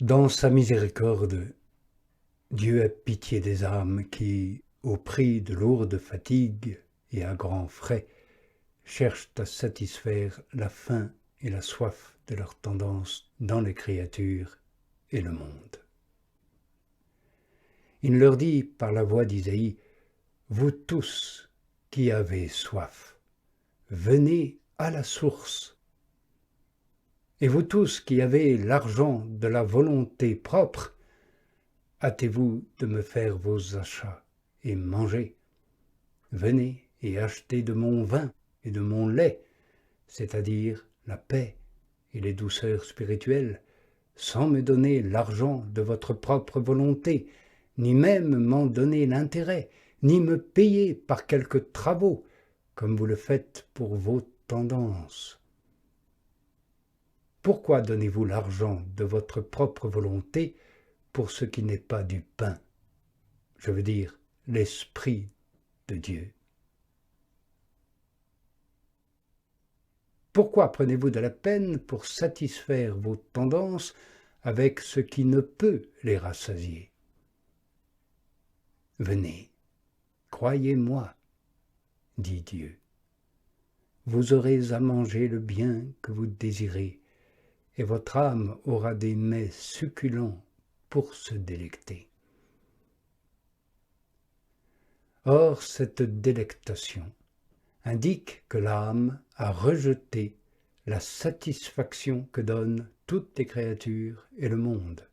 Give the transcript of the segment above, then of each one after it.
Dans sa miséricorde, Dieu a pitié des âmes qui, au prix de lourdes fatigues et à grands frais, cherchent à satisfaire la faim et la soif de leur tendance dans les créatures et le monde. Il leur dit par la voix d'Isaïe, « Vous tous qui avez soif, venez à la source. Et vous tous qui avez l'argent de la volonté propre, hâtez-vous de me faire vos achats et mangez. Venez et achetez de mon vin et de mon lait, c'est-à-dire la paix et les douceurs spirituelles, sans me donner l'argent de votre propre volonté, ni même m'en donner l'intérêt, ni me payer par quelques travaux, comme vous le faites pour vos tendances. Pourquoi donnez-vous l'argent de votre propre volonté pour ce qui n'est pas du pain, je veux dire l'Esprit de Dieu? Pourquoi prenez-vous de la peine pour satisfaire vos tendances avec ce qui ne peut les rassasier? Venez, croyez-moi, dit Dieu. Vous aurez à manger le bien que vous désirez, et votre âme aura des mets succulents pour se délecter. Or, cette délectation indique que l'âme a rejeté la satisfaction que donnent toutes les créatures et le monde,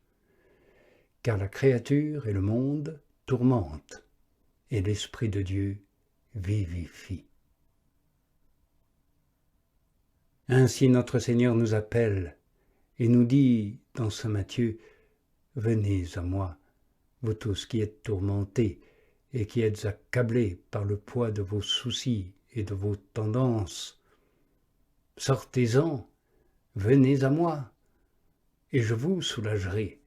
car la créature et le monde tourmentent, et l'Esprit de Dieu vivifie. Ainsi notre Seigneur nous appelle et nous dit dans saint Matthieu, « Venez à moi, vous tous qui êtes tourmentés et qui êtes accablés par le poids de vos soucis et de vos tendances. Sortez-en, venez à moi, et je vous soulagerai.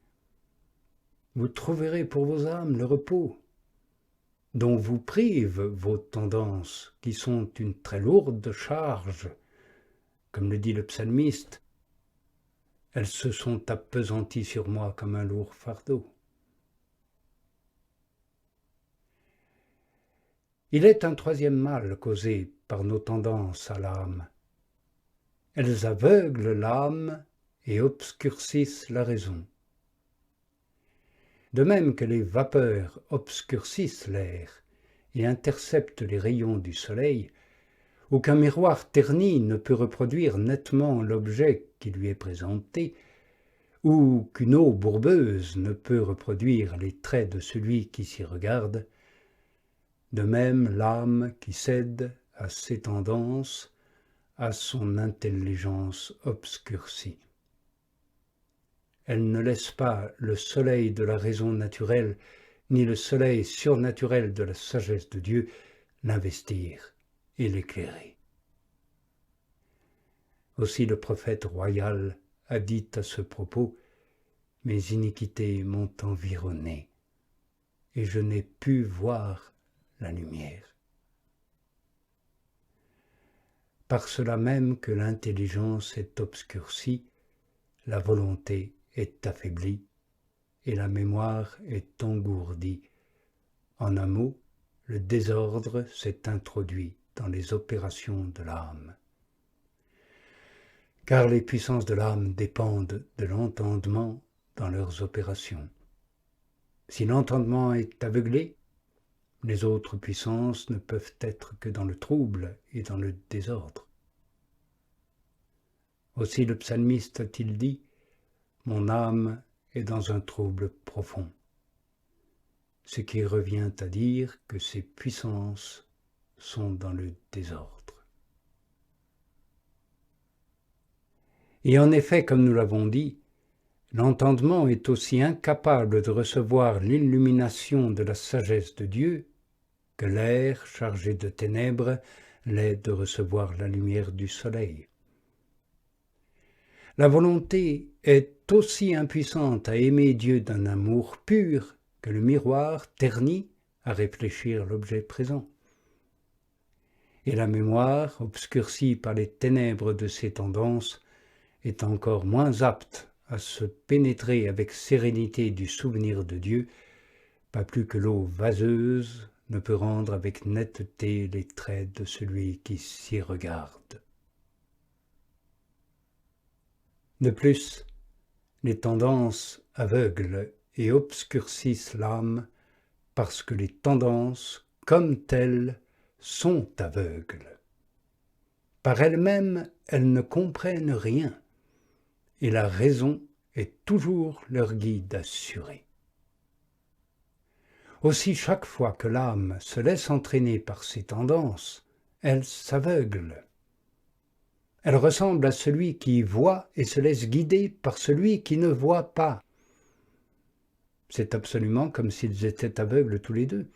Vous trouverez pour vos âmes le repos, dont vous privent vos tendances, qui sont une très lourde charge. Comme le dit le psalmiste, elles se sont appesanties sur moi comme un lourd fardeau. » Il est un troisième mal causé par nos tendances à l'âme. Elles aveuglent l'âme et obscurcissent la raison. De même que les vapeurs obscurcissent l'air et interceptent les rayons du soleil, aucun miroir terni ne peut reproduire nettement l'objet qui lui est présenté, ou qu'une eau bourbeuse ne peut reproduire les traits de celui qui s'y regarde. De même, l'âme qui cède à ses tendances, à son intelligence obscurcie. Elle ne laisse pas le soleil de la raison naturelle, ni le soleil surnaturel de la sagesse de Dieu l'investir et l'éclairer. Aussi le prophète royal a dit à ce propos, « Mes iniquités m'ont environné, et je n'ai pu voir la lumière. » Par cela même que l'intelligence est obscurcie, la volonté est affaiblie et la mémoire est engourdie. En un mot, le désordre s'est introduit dans les opérations de l'âme. Car les puissances de l'âme dépendent de l'entendement dans leurs opérations. Si l'entendement est aveuglé, les autres puissances ne peuvent être que dans le trouble et dans le désordre. Aussi le psalmiste a-t-il dit, « Mon âme est dans un trouble profond », ce qui revient à dire que ses puissances sont dans le désordre. Et en effet, comme nous l'avons dit, l'entendement est aussi incapable de recevoir l'illumination de la sagesse de Dieu que l'air chargé de ténèbres l'est de recevoir la lumière du soleil. La volonté est aussi impuissante à aimer Dieu d'un amour pur que le miroir terni à réfléchir l'objet présent. Et la mémoire, obscurcie par les ténèbres de ses tendances, est encore moins apte à se pénétrer avec sérénité du souvenir de Dieu, pas plus que l'eau vaseuse ne peut rendre avec netteté les traits de celui qui s'y regarde. De plus, les tendances aveuglent et obscurcissent l'âme parce que les tendances, comme telles, sont aveugles. Par elles-mêmes, elles ne comprennent rien, et la raison est toujours leur guide assuré. Aussi, chaque fois que l'âme se laisse entraîner par ses tendances, elle s'aveugle. Elle ressemble à celui qui voit et se laisse guider par celui qui ne voit pas. C'est absolument comme s'ils étaient aveugles tous les deux.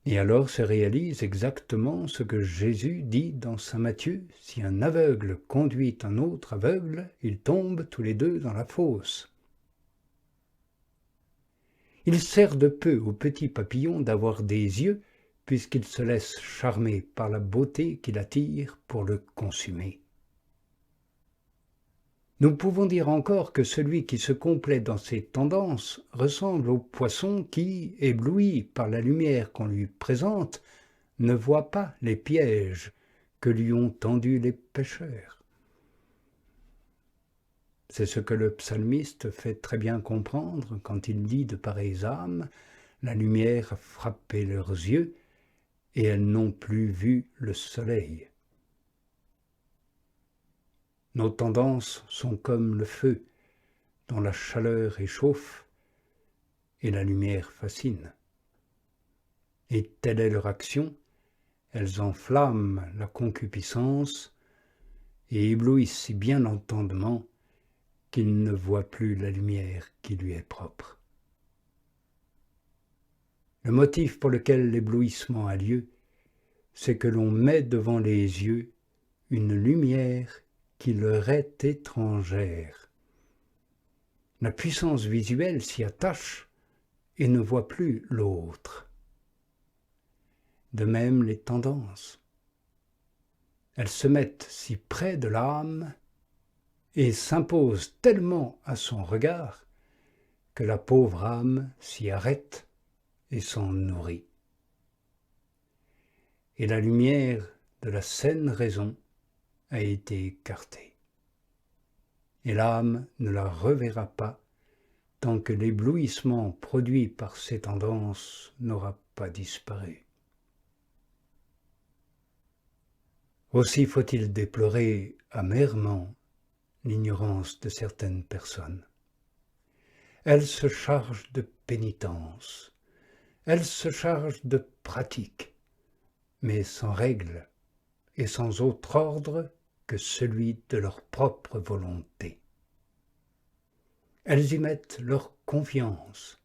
Et alors se réalise exactement ce que Jésus dit dans saint Matthieu, « Si un aveugle conduit un autre aveugle, ils tombent tous les deux dans la fosse. » Il sert de peu au petit papillon d'avoir des yeux, puisqu'il se laisse charmer par la beauté qui l'attire pour le consumer. Nous pouvons dire encore que celui qui se complaît dans ses tendances ressemble au poisson qui, ébloui par la lumière qu'on lui présente, ne voit pas les pièges que lui ont tendus les pêcheurs. C'est ce que le psalmiste fait très bien comprendre quand il dit de pareilles âmes, « La lumière a frappé leurs yeux et elles n'ont plus vu le soleil. » Nos tendances sont comme le feu, dont la chaleur échauffe et la lumière fascine. Et telle est leur action, elles enflamment la concupiscence et éblouissent si bien l'entendement qu'il ne voit plus la lumière qui lui est propre. Le motif pour lequel l'éblouissement a lieu, c'est que l'on met devant les yeux une lumière qui leur est étrangère. La puissance visuelle s'y attache et ne voit plus l'autre. De même les tendances. Elles se mettent si près de l'âme et s'imposent tellement à son regard que la pauvre âme s'y arrête et s'en nourrit. Et la lumière de la saine raison a été écartée. Et l'âme ne la reverra pas tant que l'éblouissement produit par ces tendances n'aura pas disparu. Aussi faut-il déplorer amèrement l'ignorance de certaines personnes. Elles se chargent de pénitence, elles se chargent de pratique, mais sans règle et sans autre ordre que celui de leur propre volonté. Elles y mettent leur confiance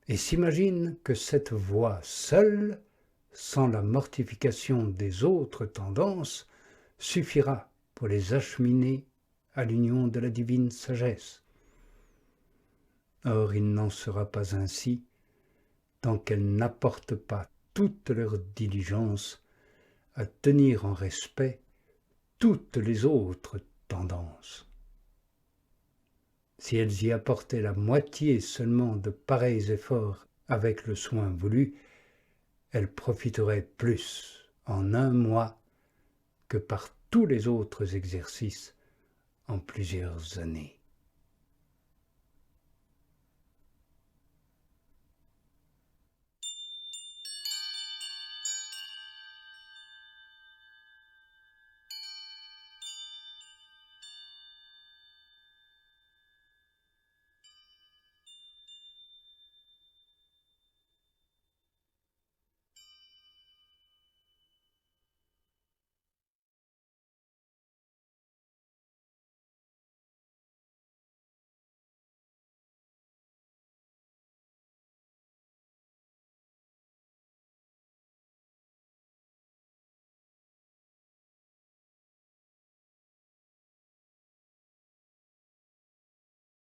et s'imaginent que cette voie seule, sans la mortification des autres tendances, suffira pour les acheminer à l'union de la divine sagesse. Or, il n'en sera pas ainsi tant qu'elles n'apportent pas toute leur diligence à tenir en respect toutes les autres tendances. Si elles y apportaient la moitié seulement de pareils efforts avec le soin voulu, elles profiteraient plus en un mois que par tous les autres exercices en plusieurs années.